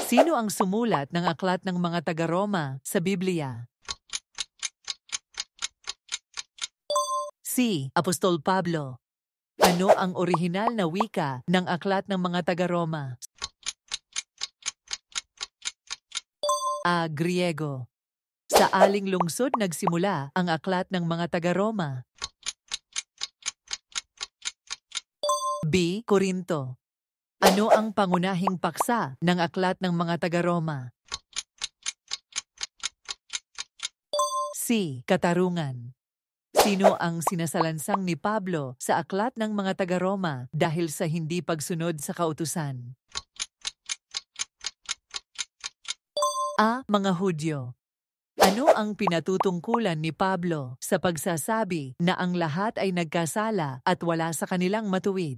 Sino ang sumulat ng aklat ng mga taga-Roma sa Biblia? C. Apostol Pablo. Ano ang orihinal na wika ng aklat ng mga taga-Roma? A. Griego. Sa aling lungsod nagsimula ang aklat ng mga taga-Roma? B. Korinto. Ano ang pangunahing paksa ng aklat ng mga taga-Roma? C. Katarungan. Sino ang sinasalansang ni Pablo sa aklat ng mga taga-Roma dahil sa hindi pagsunod sa kautusan? A. Mga Hudyo. Ano ang pinatutungkulan ni Pablo sa pagsasabi na ang lahat ay nagkasala at wala sa kanilang matuwid?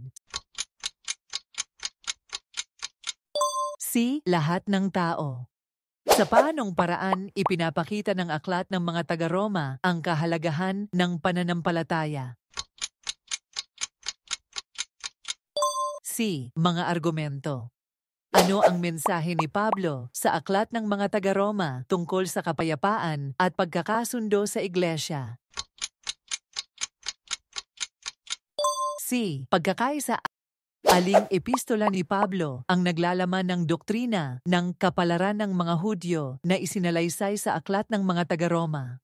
C. Lahat ng tao. Sa paanong paraan ipinapakita ng aklat ng mga taga-Roma ang kahalagahan ng pananampalataya? C. Mga argumento. Ano ang mensahe ni Pablo sa aklat ng mga taga-Roma tungkol sa kapayapaan at pagkakasundo sa iglesia? C. Pagkakaisa. Aling epistola ni Pablo ang naglalaman ng doktrina ng kapalaran ng mga Hudyo na isinalaysay sa aklat ng mga taga-Roma?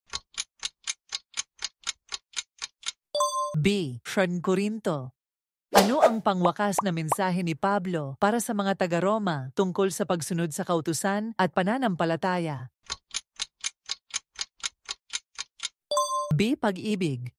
B. 1 Corinto. Ano ang pangwakas na mensahe ni Pablo para sa mga taga-Roma tungkol sa pagsunod sa kautusan at pananampalataya? B. Pag-ibig.